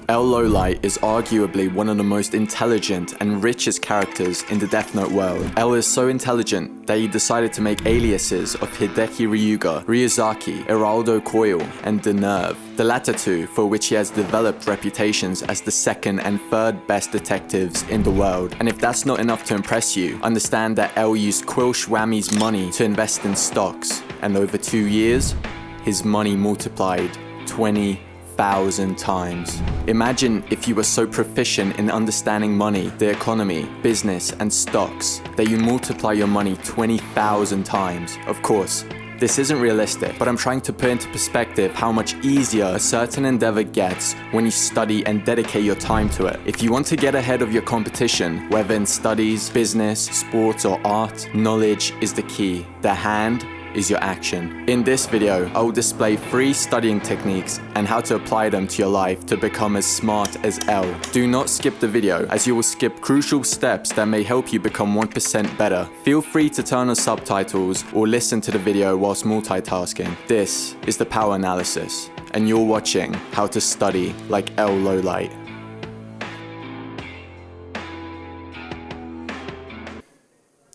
L Lawliet is arguably one of the most intelligent and richest characters in the Death Note world. L is so intelligent that he decided to make aliases of Hideki Ryuga, Ryuzaki, Iraldo Koil, and the Nerve, the latter two for which he has developed reputations as the second and third best detectives in the world. And if that's not enough to impress you, understand that L used Quill Schwammy's money to invest in stocks, and over 2 years, his money multiplied 20,000 times. Imagine if you were so proficient in understanding money, the economy, business, and stocks that you multiply your money 20,000 times. Of course, this isn't realistic, but I'm trying to put into perspective how much easier a certain endeavor gets when you study and dedicate your time to it. If you want to get ahead of your competition, whether in studies, business, sports, or art, knowledge is the key. The hand is your action. In this video, I will display 3 studying techniques and how to apply them to your life to become as smart as L. Do not skip the video, as you will skip crucial steps that may help you become 1% better. Feel free to turn on subtitles or listen to the video whilst multitasking. This is the power analysis, and you're watching how to study like L Lawliet.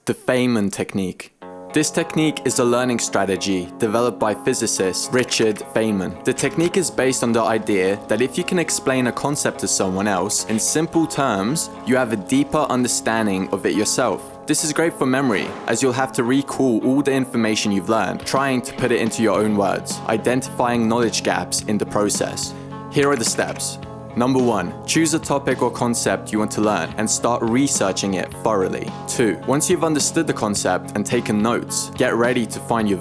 The Feynman technique. This technique is a learning strategy developed by physicist Richard Feynman. The technique is based on the idea that if you can explain a concept to someone else in simple terms, you have a deeper understanding of it yourself. This is great for memory, as you'll have to recall all the information you've learned, trying to put it into your own words, identifying knowledge gaps in the process. Here are the steps. Number 1, choose a topic or concept you want to learn and start researching it thoroughly. 2, once you've understood the concept and taken notes, get ready to find your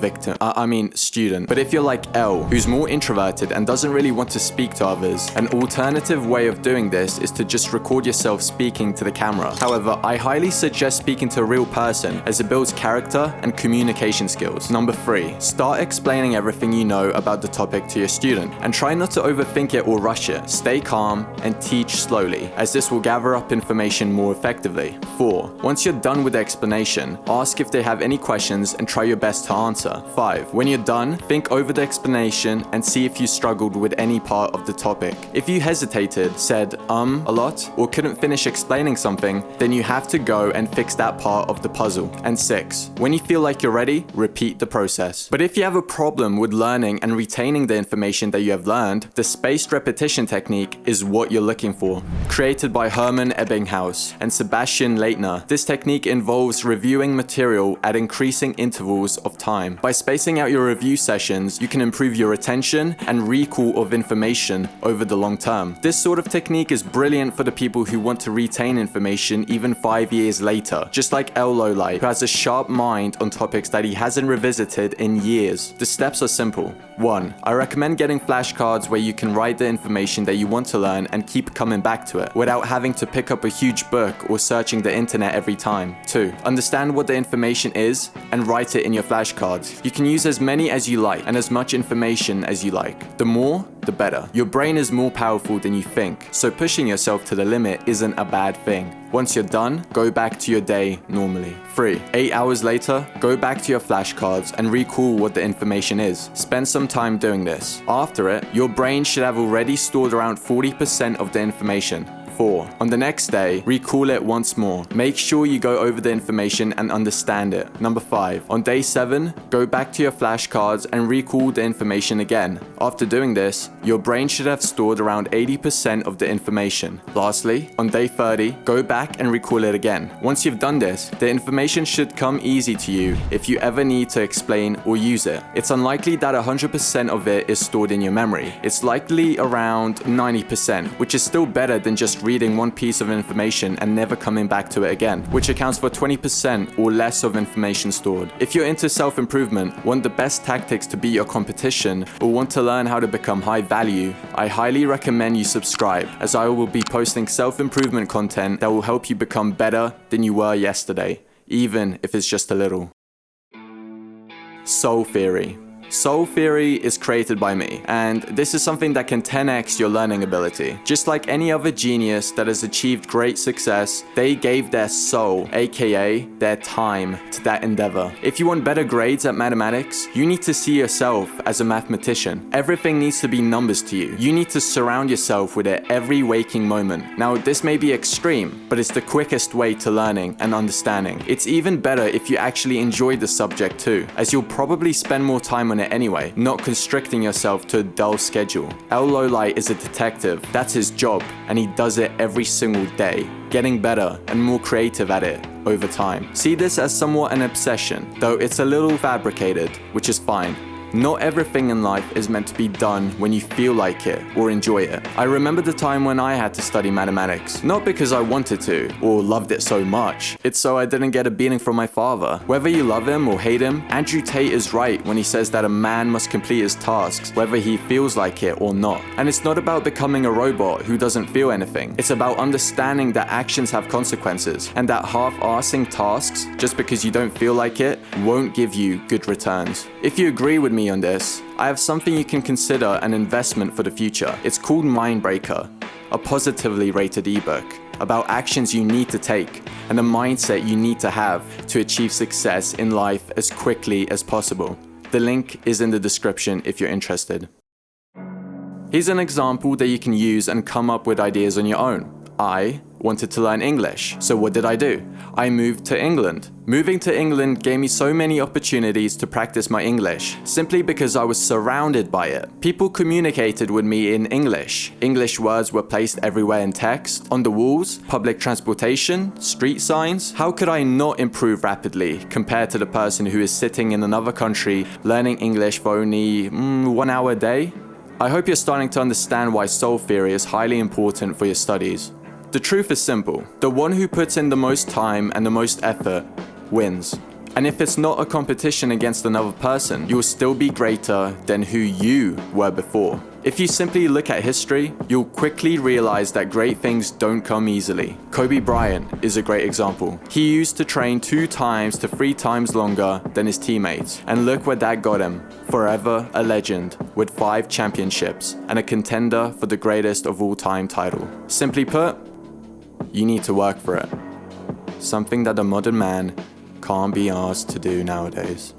student. But if you're like L, who's more introverted and doesn't really want to speak to others, an alternative way of doing this is to just record yourself speaking to the camera. However, I highly suggest speaking to a real person, as it builds character and communication skills. Number 3, start explaining everything you know about the topic to your student and try not to overthink it or rush it. Stay calm and teach slowly, as this will gather up information more effectively. 4, once you're done with the explanation, ask if they have any questions and try your best to answer. 5, when you're done, think over the explanation and see if you struggled with any part of the topic. If you hesitated, said a lot, or couldn't finish explaining something, then you have to go and fix that part of the puzzle. And 6, when you feel like you're ready, repeat the process. But if you have a problem with learning and retaining the information that you have learned, the spaced repetition technique is what you're looking for. Created by Hermann Ebbinghaus and Sebastian Leitner, this technique involves reviewing material at increasing intervals of time. By spacing out your review sessions, you can improve your retention and recall of information over the long term. This sort of technique is brilliant for the people who want to retain information even 5 years later, just like L Lawliet, who has a sharp mind on topics that he hasn't revisited in years. The steps are simple. 1, I recommend getting flashcards where you can write the information that you want to learn and keep coming back to it without having to pick up a huge book or searching the internet every time. 2, understand what the information is and write it in your flashcards. You can use as many as you like and as much information as you like. The more, the better. Your brain is more powerful than you think, so pushing yourself to the limit isn't a bad thing. Once you're done, go back to your day normally. 3, 8 hours later, go back to your flashcards and recall what the information is. Spend some time doing this. After it, your brain should have already stored around 40% of the information. 4, on the next day, recall it once more. Make sure you go over the information and understand it. Number 5, on day 7, go back to your flashcards and recall the information again. After doing this, your brain should have stored around 80% of the information. Lastly, on day 30, go back and recall it again. Once you've done this, the information should come easy to you if you ever need to explain or use it. It's unlikely that 100% of it is stored in your memory. It's likely around 90%, which is still better than just reading one piece of information and never coming back to it again, which accounts for 20% or less of information stored. If you're into self-improvement, want the best tactics to beat your competition, or want to learn how to become high value, I highly recommend you subscribe, as I will be posting self-improvement content that will help you become better than you were yesterday, even if it's just a little. Soul theory. Soul theory is created by me, and this is something that can 10x your learning ability. Just like any other genius that has achieved great success, they gave their soul, aka their time, to that endeavor. If you want better grades at mathematics, you need to see yourself as a mathematician. Everything needs to be numbers to you. You need to surround yourself with it every waking moment. Now, this may be extreme, but it's the quickest way to learning and understanding. It's even better if you actually enjoy the subject too, as you'll probably spend more time on it anyway, not constricting yourself to a dull schedule. L Lawliet is a detective. That's his job, and he does it every single day, getting better and more creative at it over time. See this as somewhat an obsession, though it's a little fabricated, which is fine. Not everything in life is meant to be done when you feel like it or enjoy it. I remember the time when I had to study mathematics, not because I wanted to or loved it so much. It's so I didn't get a beating from my father. Whether you love him or hate him, Andrew Tate is right when he says that a man must complete his tasks, whether he feels like it or not. And it's not about becoming a robot who doesn't feel anything. It's about understanding that actions have consequences, and that half-arsing tasks just because you don't feel like it won't give you good returns. If you agree with me on this, I have something you can consider an investment for the future. It's called Mindbreaker, a positively rated ebook about actions you need to take and the mindset you need to have to achieve success in life as quickly as possible. The link is in the description if you're interested. Here's an example that you can use and come up with ideas on your own. I wanted to learn English, so what did I do? I moved to England. Moving to England gave me so many opportunities to practice my English, simply because I was surrounded by it. People communicated with me in English. English words were placed everywhere in text, on the walls, public transportation, street signs. How could I not improve rapidly compared to the person who is sitting in another country learning English for only 1 hour a day? I hope you're starting to understand why soul theory is highly important for your studies. The truth is simple. The one who puts in the most time and the most effort wins. And if it's not a competition against another person, you will still be greater than who you were before. If you simply look at history, you'll quickly realize that great things don't come easily. Kobe Bryant is a great example. He used to train 2 times to 3 times longer than his teammates, and look where that got him. Forever a legend, with 5 championships, and a contender for the greatest of all time title. Simply put, you need to work for it. Something that a modern man can't be asked to do nowadays.